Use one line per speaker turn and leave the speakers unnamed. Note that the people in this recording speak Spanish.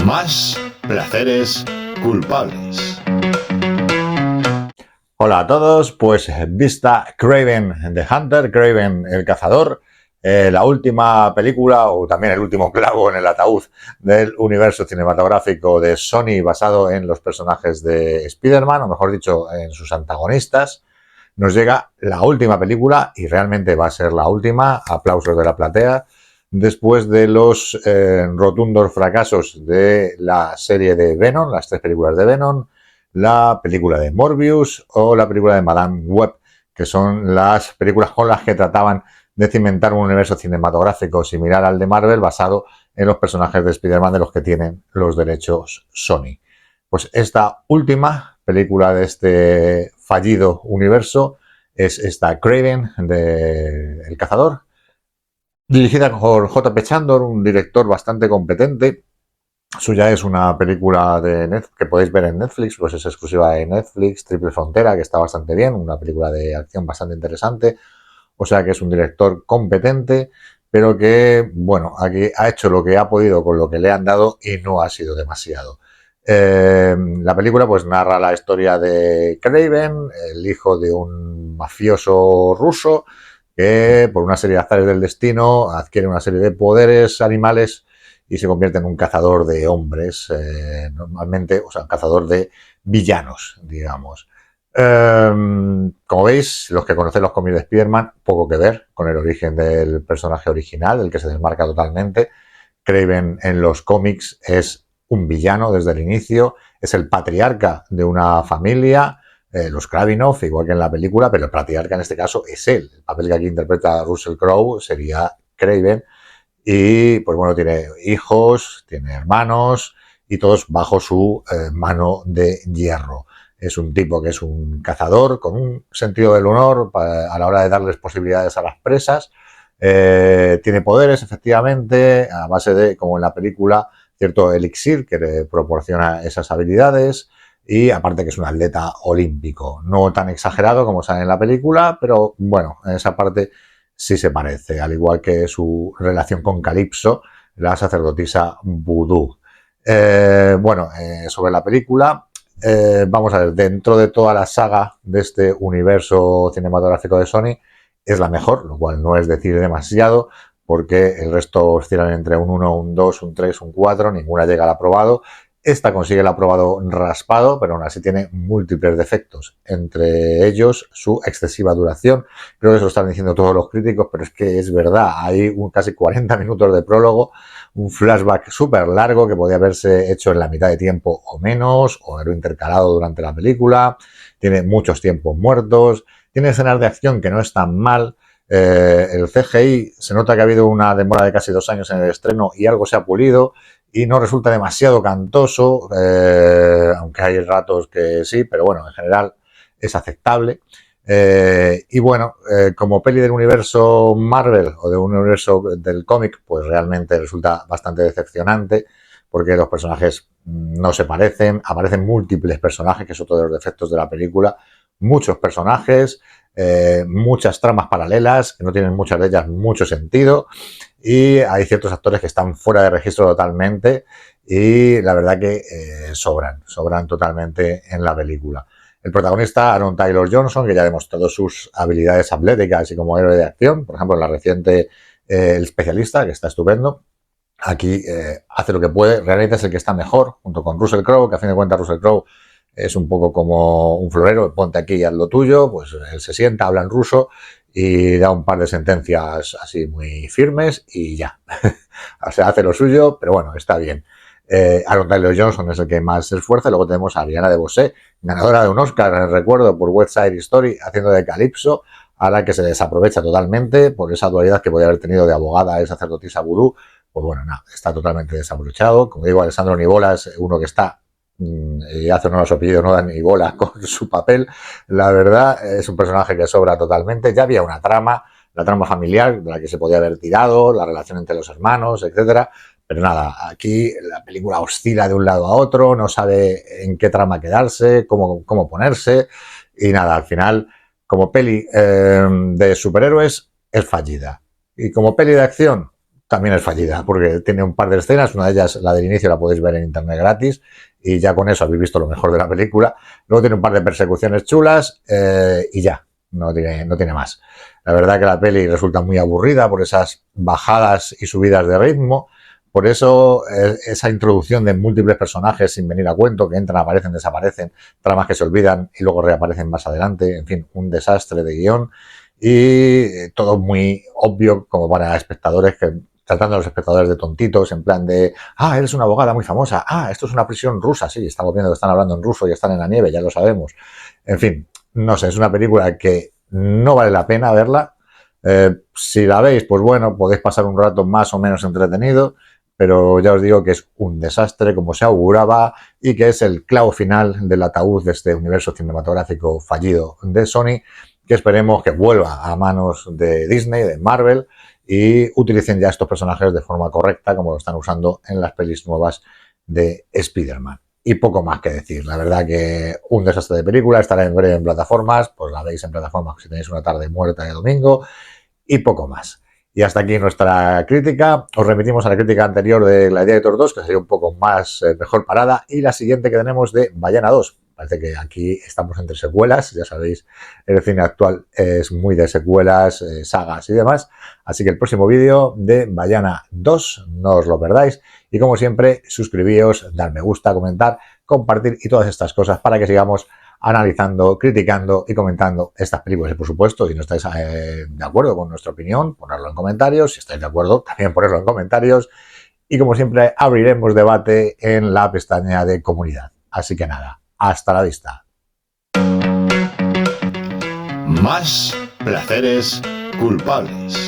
Más placeres culpables.
Hola a todos, pues vista Kraven the Hunter, Kraven el cazador, la última película o también el último clavo en el ataúd del universo cinematográfico de Sony basado en los personajes de Spider-Man, o mejor dicho, en sus antagonistas. Nos llega la última película y realmente va a ser la última, aplausos de la platea, después de los rotundos fracasos de la serie de Venom, las 3 películas de Venom, la película de Morbius o la película de Madame Web, que son las películas con las que trataban de cimentar un universo cinematográfico similar al de Marvel basado en los personajes de Spider-Man de los que tienen los derechos Sony. Pues esta última película de este fallido universo es esta Kraven de El Cazador, dirigida por J.P. Chandor, un director bastante competente. Suya es una película de que podéis ver en Netflix, pues es exclusiva de Netflix, Triple Frontera, que está bastante bien, una película de acción bastante interesante. O sea que es un director competente, pero que, bueno, aquí ha hecho lo que ha podido con lo que le han dado y no ha sido demasiado. La película pues narra la historia de Kraven, el hijo de un mafioso ruso, que por una serie de azares del destino adquiere una serie de poderes animales y se convierte en un cazador de hombres, normalmente, o sea, un cazador de villanos, digamos. Como veis, los que conocen los cómics de Spider-Man, poco que ver con el origen del personaje original, el que se desmarca totalmente. Kraven en los cómics es un villano desde el inicio, es el patriarca de una familia, los Kravinov, igual que en la película, pero el patriarca en este caso es él. El papel que aquí interpreta Russell Crowe sería Kraven. Y pues bueno, tiene hijos, tiene hermanos y todos bajo su mano de hierro. Es un tipo que es un cazador con un sentido del honor a la hora de darles posibilidades a las presas. Tiene poderes, efectivamente, a base de, como en la película, cierto elixir que le proporciona esas habilidades. Y aparte que es un atleta olímpico. No tan exagerado como sale en la película, pero bueno, en esa parte sí se parece, al igual que su relación con Calypso, la sacerdotisa vudú. Sobre la película, vamos a ver, dentro de toda la saga de este universo cinematográfico de Sony, es la mejor, lo cual no es decir demasiado, porque el resto oscilan entre un 1, un 2, un 3, un 4, ninguna llega al aprobado. Esta consigue el aprobado raspado, pero aún así tiene múltiples defectos, entre ellos su excesiva duración. Creo que eso lo están diciendo todos los críticos, pero es que es verdad, hay casi 40 minutos de prólogo, un flashback súper largo que podía haberse hecho en la mitad de tiempo o menos, o haberlo intercalado durante la película, tiene muchos tiempos muertos, tiene escenas de acción que no están mal. El CGI se nota que ha habido una demora de casi 2 años en el estreno y algo se ha pulido y no resulta demasiado cantoso, aunque hay ratos que sí, pero bueno, en general es aceptable. Como peli del universo Marvel o de un universo del cómic, pues realmente resulta bastante decepcionante porque los personajes no se parecen, aparecen múltiples personajes, que es otro de los defectos de la película, muchos personajes, muchas tramas paralelas, que no tienen muchas de ellas mucho sentido, y hay ciertos actores que están fuera de registro totalmente y la verdad que sobran totalmente en la película. El protagonista, Aaron Taylor-Johnson, que ya ha demostrado sus habilidades atléticas y como héroe de acción, por ejemplo en la reciente El Especialista, que está estupendo. Aquí hace lo que puede, realmente es el que está mejor, junto con Russell Crowe, que a fin de cuentas Russell Crowe es un poco como un florero, ponte aquí y haz lo tuyo, pues él se sienta, habla en ruso y da un par de sentencias así muy firmes y ya. O sea, hace lo suyo, pero bueno, está bien. Aaron Taylor-Johnson es el que más se esfuerza. Luego tenemos a Ariana DeBose, ganadora de un Oscar, recuerdo, por West Side Story, haciendo de Calypso, a la que se desaprovecha totalmente por esa dualidad que podía haber tenido de abogada y sacerdotisa vudú. Pues bueno, nada, está totalmente desaprovechado. Como digo, Alessandro Nivola es uno que está y hace honor a su apellido, no da ni bola con su papel. La verdad, es un personaje que sobra totalmente. Ya había una trama, la trama familiar, de la que se podía haber tirado, la relación entre los hermanos, etcétera. Pero nada, aquí la película oscila de un lado a otro, no sabe en qué trama quedarse, cómo ponerse, y nada, al final, como peli de superhéroes, es fallida. Y como peli de acción, también es fallida, porque tiene un par de escenas, una de ellas, la del inicio, la podéis ver en internet gratis, y ya con eso habéis visto lo mejor de la película. Luego tiene un par de persecuciones chulas y ya, no tiene más. La verdad que la peli resulta muy aburrida por esas bajadas y subidas de ritmo. Por eso esa introducción de múltiples personajes sin venir a cuento, que entran, aparecen, desaparecen, tramas que se olvidan y luego reaparecen más adelante, en fin, un desastre de guión y todo muy obvio como para espectadores que tratando a los espectadores de tontitos, en plan de, eres una abogada muy famosa, esto es una prisión rusa, sí, estamos viendo que están hablando en ruso y están en la nieve, ya lo sabemos. En fin, no sé, es una película que no vale la pena verla. Si la veis, pues bueno, podéis pasar un rato más o menos entretenido, pero ya os digo que es un desastre como se auguraba y que es el clavo final del ataúd de este universo cinematográfico fallido de Sony, que esperemos que vuelva a manos de Disney, de Marvel, y utilicen ya estos personajes de forma correcta como lo están usando en las pelis nuevas de Spider-Man. Y poco más que decir, la verdad que un desastre de película, estará en breve en plataformas, pues la veis en plataformas si tenéis una tarde muerta de domingo, y poco más. Y hasta aquí nuestra crítica. Os remitimos a la crítica anterior de Gladiator 2, que sería un poco más mejor parada, y la siguiente que tenemos de Vallana 2. Parece que aquí estamos entre secuelas, ya sabéis, el cine actual es muy de secuelas, sagas y demás. Así que el próximo vídeo de Vallana 2, no os lo perdáis. Y como siempre, suscribíos, dar me gusta, comentar, compartir y todas estas cosas para que sigamos analizando, criticando y comentando estas películas. Y por supuesto, si no estáis de acuerdo con nuestra opinión, ponerlo en comentarios. Si estáis de acuerdo, también ponerlo en comentarios. Y como siempre, abriremos debate en la pestaña de comunidad. Así que nada, hasta la vista.
Más placeres culpables.